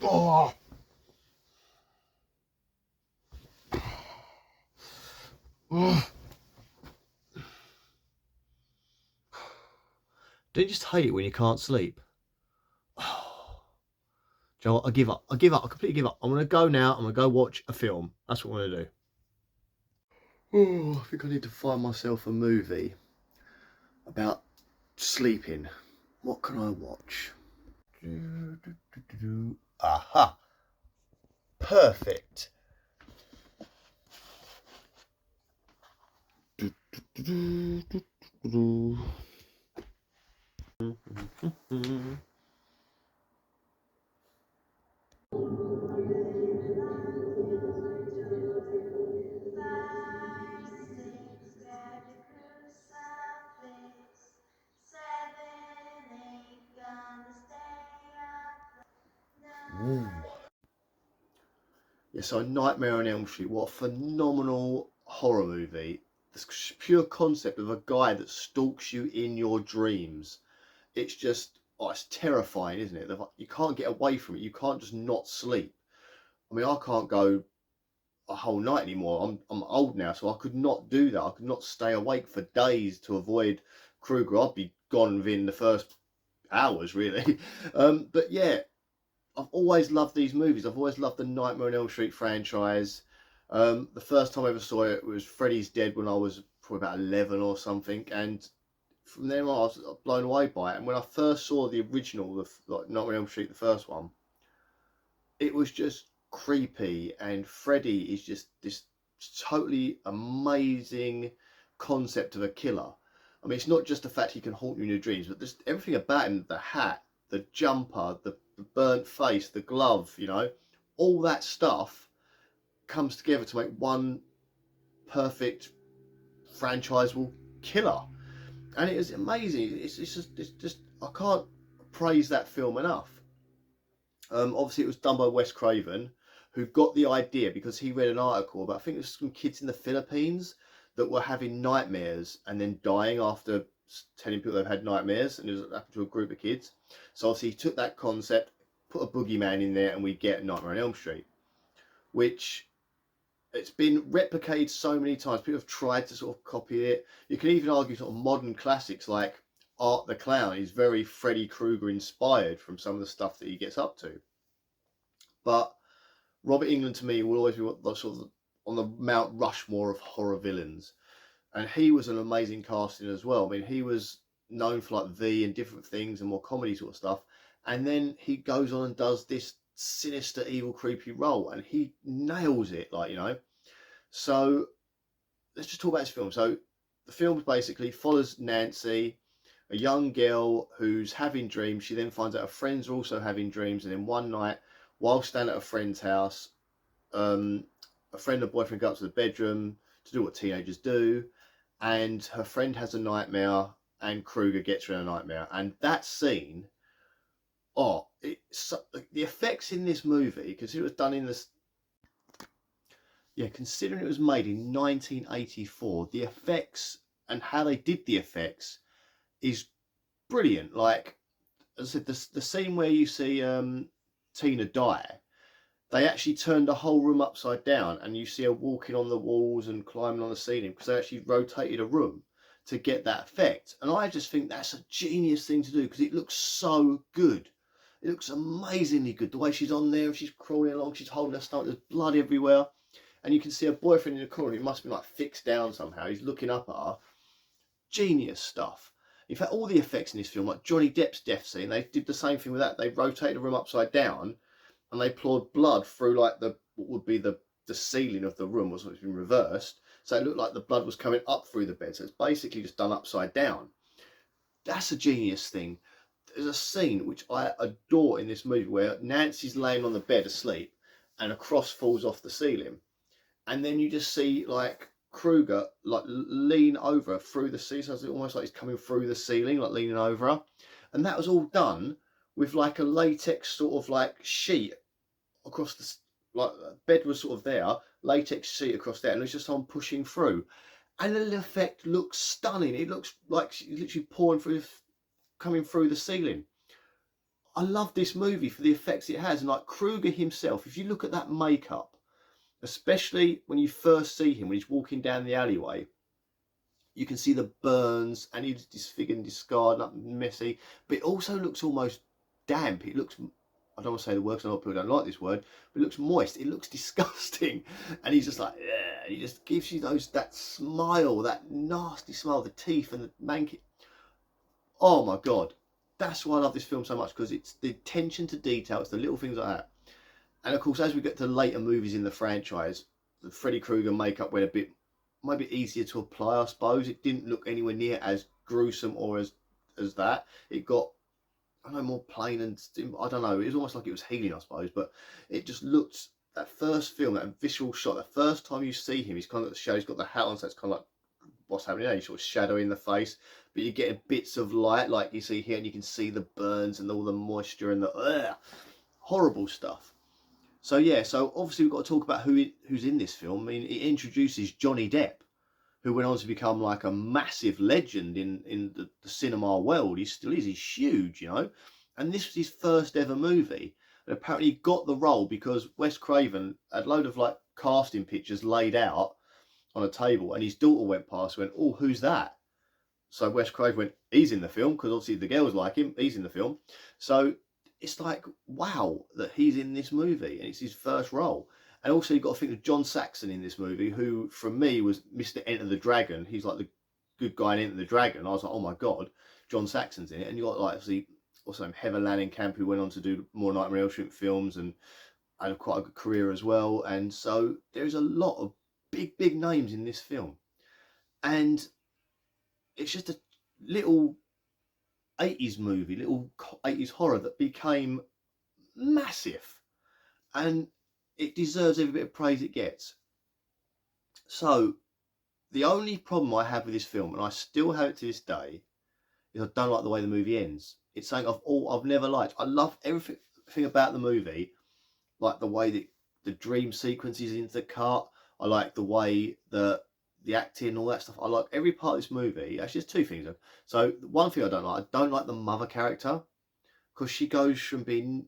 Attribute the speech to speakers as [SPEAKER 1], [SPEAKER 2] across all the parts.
[SPEAKER 1] Oh. Oh. Don't you just hate it when you can't sleep? Oh. Do you know what? I give up. I completely give up. I'm going to go now. I'm going to go watch a film. That's what I'm going to do. Oh, I think I need to find myself a movie about sleeping. What can I watch? Aha! Perfect. Ooh. Yeah, so Nightmare on Elm Street, what a phenomenal horror movie. This pure concept of a guy that stalks you in your dreams. It's just, oh, it's terrifying, isn't it? You can't get away from it. You can't just not sleep. I mean, I can't go a whole night anymore. I'm old now, so I could not do that. I could not stay awake for days to avoid Kruger. I'd be gone within the first hours, really. But yeah, I've always loved these movies. I've always loved the Nightmare on Elm Street franchise. The first time I ever saw it was Freddy's Dead when I was probably about 11 or something, and from then on I was blown away by it. And when I first saw the original, like Nightmare on Elm Street, the first one, it was just creepy, and Freddy is just this totally amazing concept of a killer. I mean, it's not just the fact he can haunt you in your dreams, but just everything about him, the hat, the jumper, the burnt face, the glove, you know, all that stuff comes together to make one perfect franchisable killer. And it is amazing. It's just I can't praise that film enough. Obviously, it was done by Wes Craven, who got the idea because he read an article about, I think it was some kids in the Philippines that were having nightmares and then dying after telling people they've had nightmares, and it was happened to a group of kids. So obviously, he took that concept, put a boogeyman in there, and we get Nightmare on Elm Street, which it's been replicated so many times. People have tried to sort of copy it. You can even argue sort of modern classics like Art the Clown is very Freddy Krueger inspired from some of the stuff that he gets up to. But Robert Englund to me will always be sort of on the Mount Rushmore of horror villains, and he was an amazing casting as well. I mean, he was known for like V and different things and more comedy sort of stuff, and then he goes on and does this sinister, evil, creepy role, and he nails it, like, you know. So let's just talk about this film. So the film basically follows Nancy, a young girl who's having dreams. She then finds out her friends are also having dreams, and then one night, while staying at a friend's house, a friend and boyfriend go up to the bedroom to do what teenagers do, and her friend has a nightmare, and Kruger gets her in a nightmare. And that scene, oh, the effects in this movie, because it was done in this, yeah, considering it was made in 1984, the effects and how they did the effects is brilliant. Like, as I said, the scene where you see Tina die, they actually turned the whole room upside down, and you see her walking on the walls and climbing on the ceiling because they actually rotated a room to get that effect. And I just think that's a genius thing to do because it looks so good. It looks amazingly good. The way she's on there, she's crawling along, she's holding her stomach, there's blood everywhere. And you can see her boyfriend in the corner, he must be like fixed down somehow. He's looking up at her. Genius stuff. In fact, all the effects in this film, like Johnny Depp's death scene, they did the same thing with that. They rotated the room upside down, and they poured blood through like what would be the ceiling of the room, was it's been reversed, so it looked like the blood was coming up through the bed. So it's basically just done upside down. That's a genius thing. There's a scene which I adore in this movie where Nancy's laying on the bed asleep and a cross falls off the ceiling, and then you just see like Kruger like lean over through the ceiling, so it's almost like he's coming through the ceiling, like leaning over her. And that was all done with like a latex sort of like sheet across the, like, bed was sort of there, latex sheet across there, and it's just someone pushing through, and the effect looks stunning. It looks like she's literally pouring through, coming through the ceiling. I love this movie for the effects it has. And like Kruger himself, if you look at that makeup, especially when you first see him, when he's walking down the alleyway, you can see the burns and he's disfigured and discarded and messy, but it also looks almost damp. It looks, I don't want to say the word because a lot of people don't like this word, but it looks moist. It looks disgusting. And he's just like, yeah, he just gives you that smile, that nasty smile, the teeth and the manky. Oh my God. That's why I love this film so much, because it's the attention to detail. It's the little things like that. And of course, as we get to later movies in the franchise, the Freddy Krueger makeup went a bit, maybe easier to apply, I suppose. It didn't look anywhere near as gruesome or as that. It got, I don't know, more plain and, I don't know, it was almost like it was healing, I suppose. But it just looked, that first film, that visual shot, the first time you see him, he's kind of got the shadow, he's got the hat on, so it's kind of like, what's happening now? He's sort of shadow in the face, but you get bits of light like you see here, and you can see the burns and all the moisture and the horrible stuff. So yeah, so obviously we've got to talk about who's in this film. I mean, it introduces Johnny Depp, who went on to become like a massive legend in the cinema world. He still is. He's huge, you know. And this was his first ever movie. And apparently he got the role because Wes Craven had a load of like casting pictures laid out on a table, and his daughter went past and went, "Oh, who's that?" So Wes Craven went, "He's in the film," because obviously the girls like him. He's in the film. So it's like, wow, that he's in this movie and it's his first role. And also you've got to think of John Saxon in this movie, who from me was Mr. Enter the Dragon. He's like the good guy in Enter the Dragon. I was like, oh my God, John Saxon's in it. And you got like, obviously, also Heather Langenkamp, who went on to do more Nightmare on Elm Street films and had quite a good career as well. And so there's a lot of big names in this film. And it's just a little 80s movie, little 80s horror that became massive, and it deserves every bit of praise it gets. So the only problem I have with this film, and I still have it to this day, is I don't like the way the movie ends. It's something I've never liked. I love everything about the movie, like the way that the dream sequences into the cut. I like the way that the acting, all that stuff. I like every part of this movie. Actually, there's two things. So one thing I don't like the mother character, because she goes from being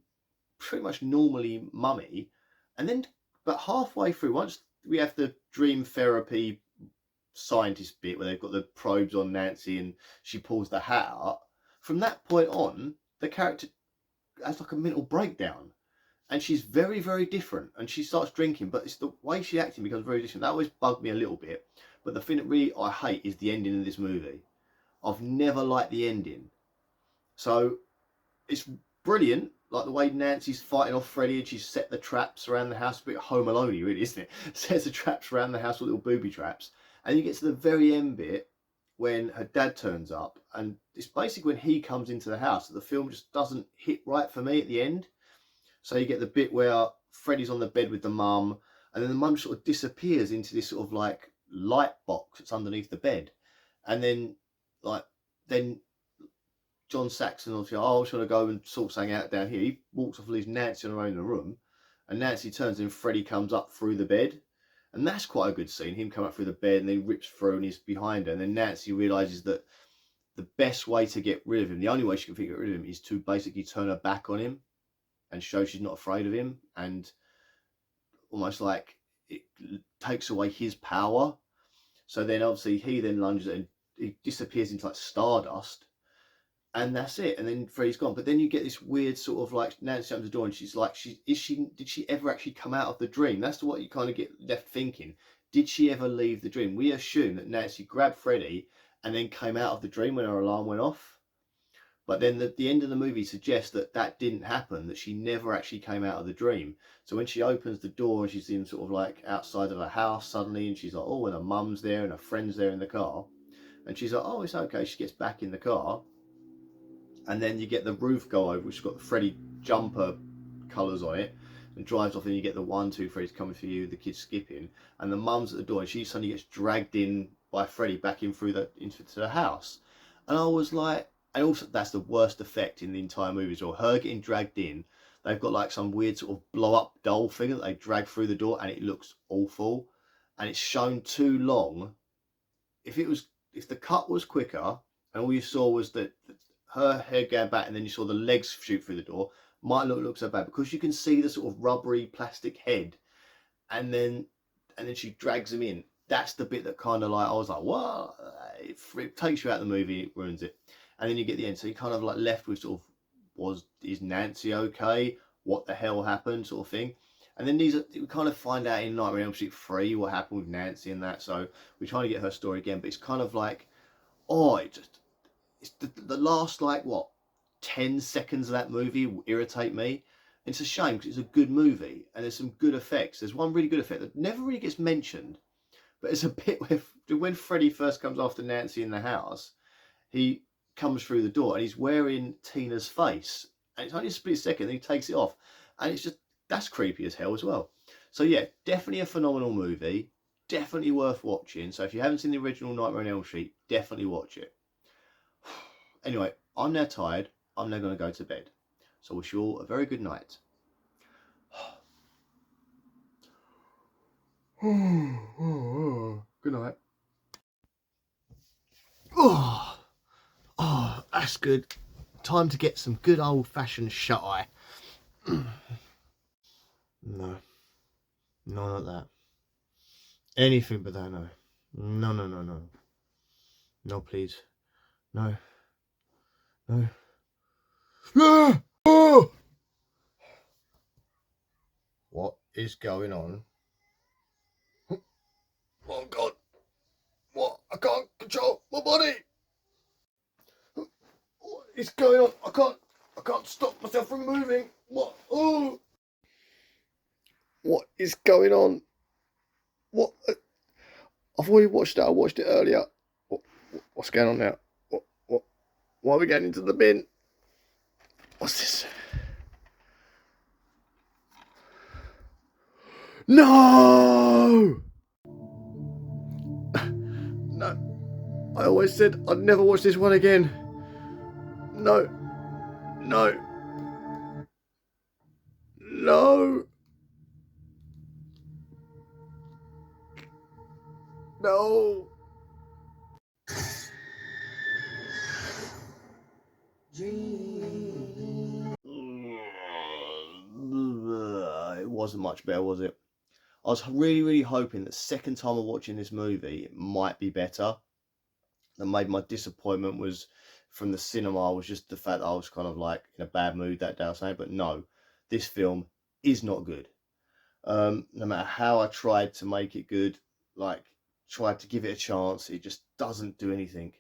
[SPEAKER 1] pretty much normally mummy, and then but halfway through, once we have the dream therapy scientist bit where they've got the probes on Nancy and she pulls the hat out, from that point on the character has like a mental breakdown, and she's very different, and she starts drinking, but it's the way she's acting becomes very different. That always bugged me a little bit. But the thing that really I hate is the ending of this movie. I've never liked the ending. So it's brilliant, like the way Nancy's fighting off Freddy and she's set the traps around the house, a bit Home Alone, really, isn't it? Sets the traps around the house with little booby traps. And you get to the very end bit when her dad turns up, and it's basically when he comes into the house that the film just doesn't hit right for me at the end. So you get the bit where Freddy's on the bed with the mum, and then the mum sort of disappears into this sort of like light box that's underneath the bed. And then then John Saxon obviously, oh, I'm just going to go and sort something out down here. He walks off and leaves Nancy on her own in the room. And Nancy turns and Freddy comes up through the bed. And that's quite a good scene. Him come up through the bed and then rips through and he's behind her. And then Nancy realises that the best way to get rid of him, the only way she can get rid of him, is to basically turn her back on him and show she's not afraid of him. And almost like it takes away his power. So then obviously he then lunges and he disappears into like stardust. And that's it. And then Freddy's gone. But then you get this weird sort of like Nancy opens the door and she's like, did she ever actually come out of the dream? That's what you kind of get left thinking. Did she ever leave the dream? We assume that Nancy grabbed Freddy and then came out of the dream when her alarm went off. But then the end of the movie suggests that that didn't happen, that she never actually came out of the dream. So when she opens the door and she's in sort of like outside of her house suddenly, and she's like, oh, and her mum's there and her friend's there in the car. And she's like, oh, it's okay. She gets back in the car. And then you get the roof go over, which has got the Freddy jumper colours on it, and drives off, and you get the 1, 2, Freddy's coming for you, the kids skipping, and the mum's at the door, and she suddenly gets dragged in by Freddy back in through into the house. And I was like, and also that's the worst effect in the entire movie as well. Her getting dragged in, they've got like some weird sort of blow up doll thing that they drag through the door, and it looks awful, and it's shown too long. If the cut was quicker, and all you saw was that her head going back and then you saw the legs shoot through the door, might not look so bad because you can see the sort of rubbery plastic head, and then she drags him in. That's the bit that kind of like I was like, what? It takes you out of the movie, it ruins it, and then you get the end. So you kind of like left with sort of, is Nancy okay? What the hell happened, sort of thing. And then we kind of find out in Nightmare on Elm Street 3 what happened with Nancy and that. So we're trying to get her story again, but it's kind of like, oh, it's the last like what 10 seconds of that movie will irritate me. And it's a shame because it's a good movie and there's some good effects. There's one really good effect that never really gets mentioned, but it's a bit where when Freddy first comes after Nancy in the house, he comes through the door and he's wearing Tina's face, and it's only a split second, and he takes it off, and it's just, that's creepy as hell as well. So yeah, definitely a phenomenal movie, definitely worth watching. So if you haven't seen the original Nightmare on Elm Street, definitely watch it. Anyway, I'm now tired. I'm now going to go to bed. So I wish you all a very good night. Good night. Oh, that's good. Time to get some good old-fashioned shut-eye. No, not that. Anything but that, no. No, no, no, no. No, please. No. No. Ah! Oh! What is going on? Oh, God. What? I can't control my body. What is going on? I can't stop myself from moving. What? Oh! What is going on? What? I've already watched it. I watched it earlier. What's going on now? Why are we getting into the bin? What's this? No! No. I always said I'd never watch this one again. No. No. No. No. It wasn't much better, was it? I was really, really hoping that second time of watching this movie, it might be better. That made my disappointment was from the cinema was just the fact that I was kind of like in a bad mood that day or something. But no, this film is not good. No matter how I tried to make it good, like tried to give it a chance, it just doesn't do anything.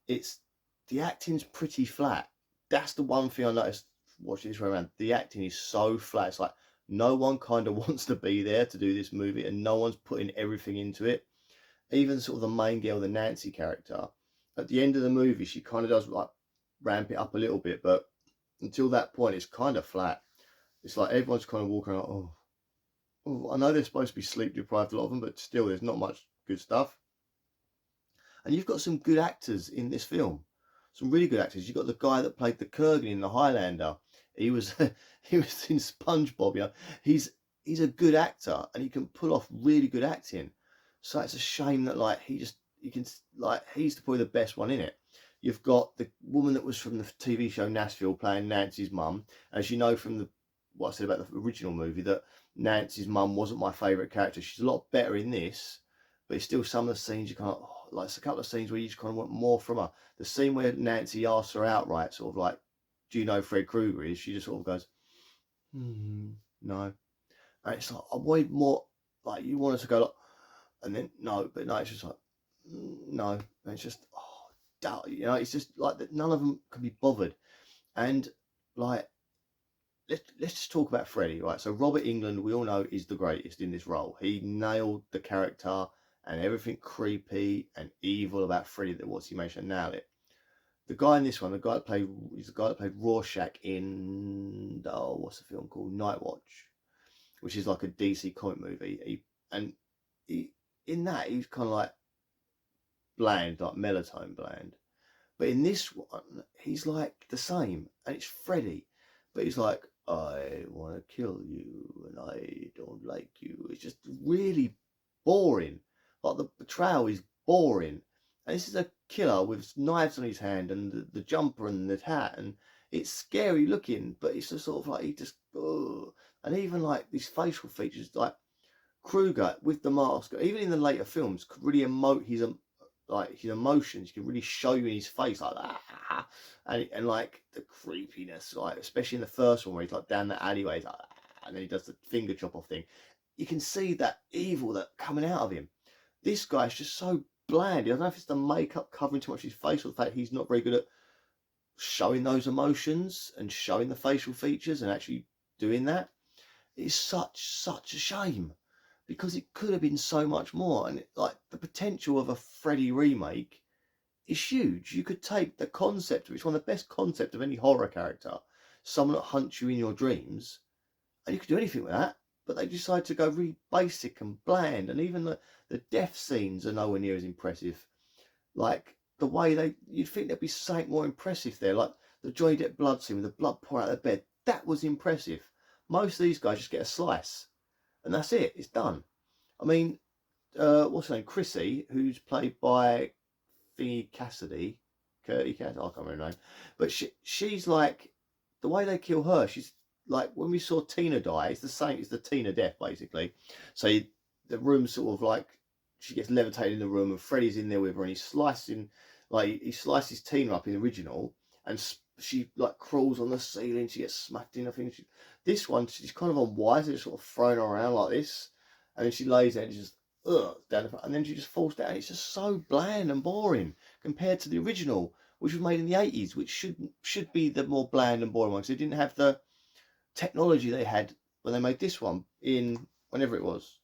[SPEAKER 1] The acting's pretty flat. That's the one thing I noticed watching this way around. The acting is so flat. It's like no one kind of wants to be there to do this movie, and no one's putting everything into it. Even sort of the main girl, the Nancy character, at the end of the movie, she kind of does like ramp it up a little bit, but until that point, it's kind of flat. It's like everyone's kind of walking around, I know they're supposed to be sleep deprived, a lot of them, but still, there's not much good stuff. And you've got some good actors in this film, some really good actors. You've got the guy that played the Kurgan in The Highlander. He was he was in SpongeBob. You know, he's a good actor and he can pull off really good acting. So it's a shame that like he's probably the best one in it. You've got the woman that was from the TV show Nashville playing Nancy's mum. As you know from what I said about the original movie, that Nancy's mum wasn't my favourite character. She's a lot better in this, but it's still some of the scenes you can't, like it's a couple of scenes where you just kind of want more from her. The scene where Nancy asks her outright, sort of like, do you know Fred Krueger is? She just sort of goes, no. And it's like, I wanted more, like you want us to go like, and then no, but no, it's just like, no. And it's just, you know, it's just like that. None of them can be bothered. And like, let's just talk about Freddy, right? So Robert Englund, we all know, is the greatest in this role. He nailed the character and everything creepy and evil about Freddy that he mentioned, nailed it. The guy in this one, the guy that played Rorschach in what's the film called? Night Watch, which is like a DC comic movie. In that he's kind of like bland, like melatonin bland. But in this one, he's like the same, and it's Freddy, but he's like, I want to kill you, and I don't like you. It's just really boring. Like the betrayal is boring. And this is a killer with knives on his hand and the jumper and the hat, and it's scary looking, but it's just sort of like he just, ugh. And even like these facial features, like Kruger with the mask, even in the later films, could really emote like his emotions. You can really show you in his face like that, and like the creepiness, like especially in the first one where he's like down the alleyway, he's like, and then he does the finger chop off thing. You can see that evil that coming out of him. This guy's just so bland. I don't know if it's the makeup covering too much his face or the fact he's not very good at showing those emotions and showing the facial features and actually doing that. It's such a shame because it could have been so much more. And like the potential of a Freddy remake is huge. You could take the concept, which is one of the best concepts of any horror character, someone that hunts you in your dreams, and you could do anything with that. But they decide to go really basic and bland, and even the death scenes are nowhere near as impressive. Like the way you'd think there'd be something more impressive there, like the Johnny Depp blood scene with the blood pour out of the bed. That was impressive. Most of these guys just get a slice, and that's it. It's done. I mean, what's her name? Chrissy, who's played by Thingy Cassidy, Curdy Cassidy. I can't remember her name, but she's like the way they kill her. She's like when we saw Tina die. It's the same. It's the Tina death basically. So the room sort of like she gets levitated in the room, and Freddy's in there with her, and he's slicing like he slices Tina up in the original, and she like crawls on the ceiling. She gets smacked in. I think this one she's kind of on wires. They're sort of thrown her around like this, and then she lays there and just down the front, and then she just falls down. It's just so bland and boring compared to the original, which was made in the 80s, which should be the more bland and boring one because they didn't have the technology they had when they made this one in whenever it was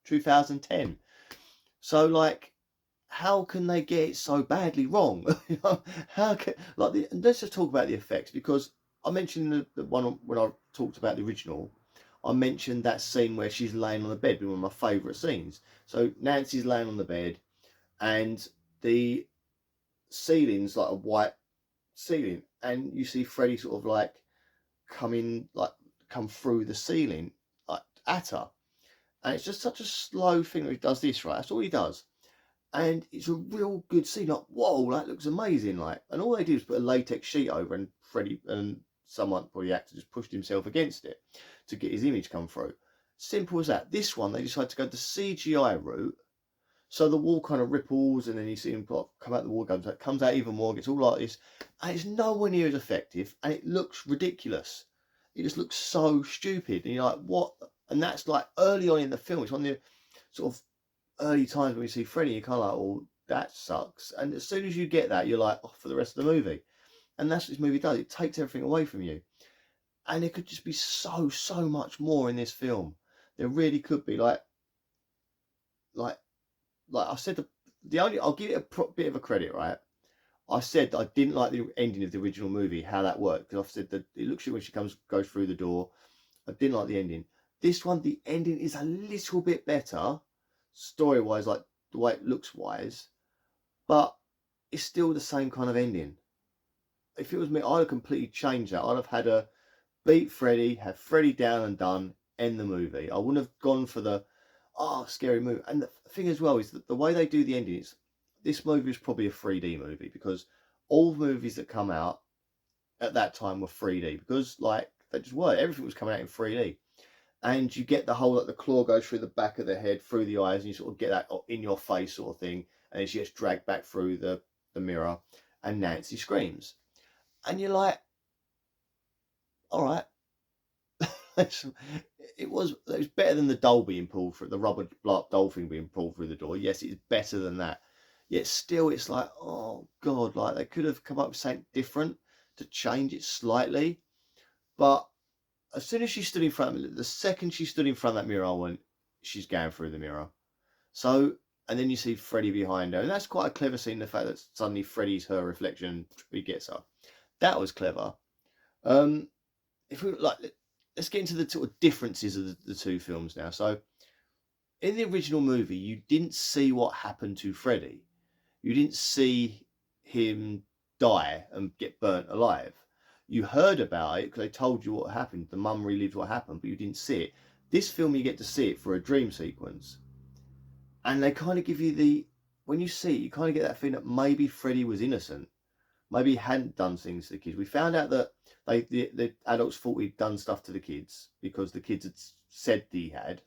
[SPEAKER 1] 2010. So like how can they get it so badly wrong? How can let's just talk about the effects because I mentioned the one when I talked about the original. I mentioned that scene where she's laying on the bed, being one of my favourite scenes. So Nancy's laying on the bed, and the ceiling's like a white ceiling, and you see Freddy sort of like come through the ceiling like at her, and it's just such a slow thing that he does this right. That's all he does, and it's a real good scene. Like whoa, that looks amazing. Like, and all they do is put a latex sheet over, and Freddy and someone, probably the actor, just pushed himself against it to get his image come through. Simple as that. This one, they decided to go the CGI route. So the wall kind of ripples, and then you see him come out the wall, comes out even more, gets all like this, and it's nowhere near as effective, and it looks ridiculous. It just looks so stupid, and you're like, what? And that's like early on in the film. It's one of the sort of early times when you see Freddy, you're kind of like, oh, that sucks. And as soon as you get that, you're like, off for the rest of the movie. And that's what this movie does. It takes everything away from you. And there could just be so much more in this film. There really could be like I said, the only I'll give it a bit of a credit, right? I said that I didn't like the ending of the original movie, how that worked, because I said that it looks like when she goes through the door. I didn't like the ending. This one, the ending is a little bit better, story wise, like the way it looks wise, but it's still the same kind of ending. If it was me, I'd have completely changed that. I'd have had a beat Freddy, have Freddy down and done, end the movie. I wouldn't have gone for the scary movie. And the thing as well is that the way they do the endings, this movie is probably a 3D movie because all movies that come out at that time were 3D because like they just were. Everything was coming out in 3D. And you get the whole like the claw goes through the back of the head, through the eyes, and you sort of get that in your face sort of thing. And then she gets dragged back through the mirror, and Nancy screams. And you're like, all right, it was better than the doll being pulled through the rubber doll thing being pulled through the door. Yes, it's better than that. Yet still, it's like, oh god, like they could have come up with something different to change it slightly. But as soon as she stood in front of me, the second she stood in front of that mirror, I went, she's going through the mirror. So, and then you see Freddy behind her, and that's quite a clever scene. The fact that suddenly Freddy's her reflection, he gets her. That was clever. If we like, let's get into the sort of differences of the two films now. So, in the original movie, you didn't see what happened to Freddy. You didn't see him die and get burnt alive. You heard about it because they told you what happened. The mum relived what happened, but you didn't see it. This film, you get to see it for a dream sequence. And they kind of give you when you see it, you kind of get that feeling that maybe Freddy was innocent. Maybe he hadn't done things to the kids. We found out that the adults thought he'd done stuff to the kids because the kids had said that he had.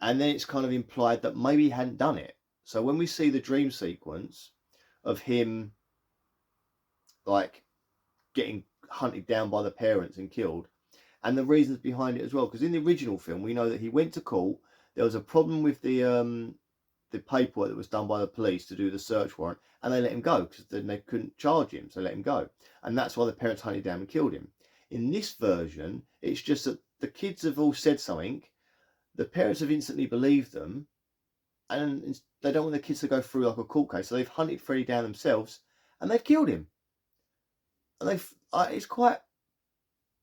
[SPEAKER 1] And then it's kind of implied that maybe he hadn't done it. So when we see the dream sequence of him like getting hunted down by the parents and killed, and the reasons behind it as well, because in the original film we know that he went to court. There was a problem with the paperwork that was done by the police to do the search warrant, and they let him go because then they couldn't charge him, so they let him go. And that's why the parents hunted down and killed him. In this version, it's just that the kids have all said something, the parents have instantly believed them, and they don't want the kids to go through like a court case, so they've hunted Freddy down themselves and they've killed him. And it's quite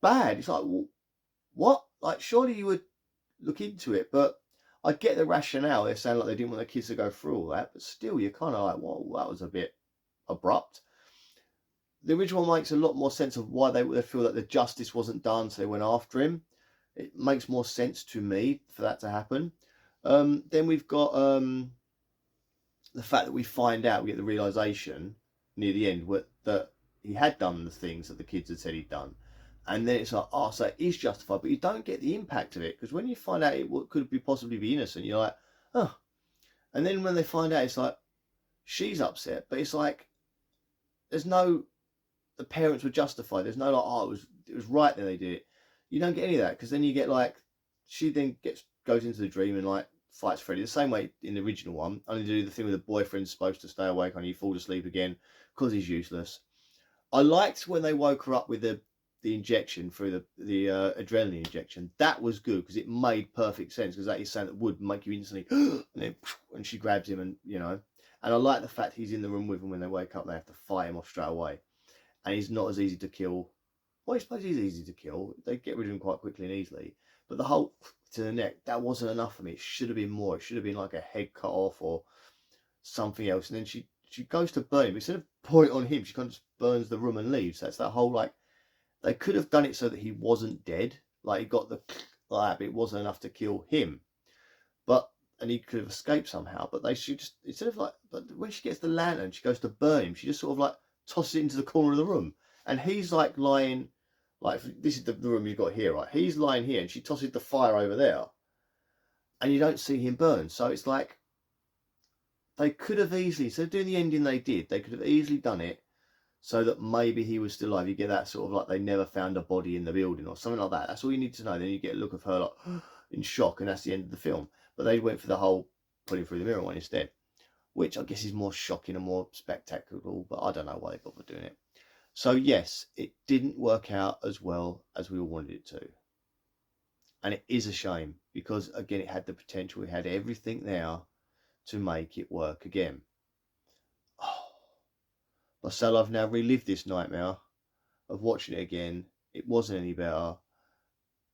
[SPEAKER 1] bad. It's like, what? Like, surely you would look into it, but I get the rationale. They're saying like they didn't want the kids to go through all that, but still, you're kind of like, well, that was a bit abrupt. The original makes a lot more sense of why they feel that the justice wasn't done, so they went after him. It makes more sense to me for that to happen. Then we've got the fact that we find out, we get the realization near the end that he had done the things that the kids had said he'd done. And then it's like, oh, so it is justified, but you don't get the impact of it, because when you find out it could possibly be innocent, you're like, oh. And then when they find out, it's like, she's upset, but it's like, the parents were justified. There's no like, oh, it was right that they did it. You don't get any of that, because then you get like, she then goes into the dream and like fights Freddy the same way in the original one, only to do the thing where the boyfriend's supposed to stay awake and he falls asleep again because he's useless. I liked when they woke her up with the injection through the adrenaline injection. That was good because it made perfect sense, because that is something that would make you instantly and she grabs him, and and I like the fact he's in the room with them when they wake up. They have to fight him off straight away, and he's not as easy to kill. Well, I suppose he's easy to kill. They get rid of him quite quickly and easily, but the whole to the neck, that wasn't enough for me. It should have been more. It should have been like a head cut off or something else. And then she goes to burn him. Instead of pouring it on him, she kind of just burns the room and leaves. That's that whole like, they could have done it so that he wasn't dead. Like he got the like that, but it wasn't enough to kill him. And he could have escaped somehow. But they should just, instead of like, but when she gets the lantern, she goes to burn him. She just sort of like tosses it into the corner of the room. And he's like lying, like this is the room you've got here, right? He's lying here and she tosses the fire over there. And you don't see him burn. So it's like, they could have easily, so doing the ending they did, they could have easily done it so that maybe he was still alive. You get that sort of like they never found a body in the building or something like that. That's all you need to know. Then you get a look of her like in shock, and that's the end of the film. But they went for the whole putting through the mirror one instead, which I guess is more shocking and more spectacular, but I don't know why they bothered doing it. So yes, it didn't work out as well as we all wanted it to. And it is a shame, because again, it had the potential, it had everything there to make it work again. Oh, but so I've now relived this nightmare of watching it again. It wasn't any better.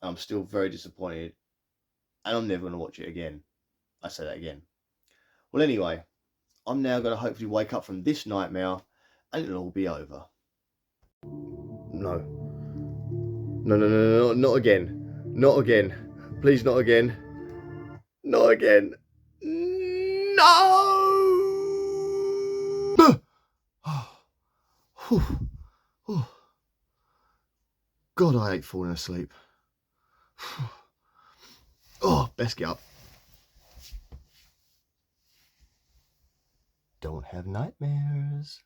[SPEAKER 1] I'm still very disappointed, and I'm never going to watch it again. I say that again. Well, anyway, I'm now going to hopefully wake up from this nightmare and it'll all be over. No. No, no, no, no, not again. Not again. Please, not again. Not again. No! God, I hate falling asleep. Oh, best get up. Don't have nightmares.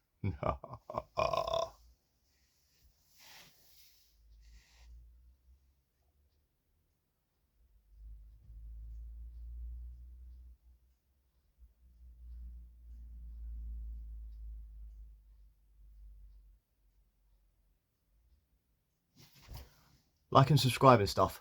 [SPEAKER 1] Like and subscribe and stuff.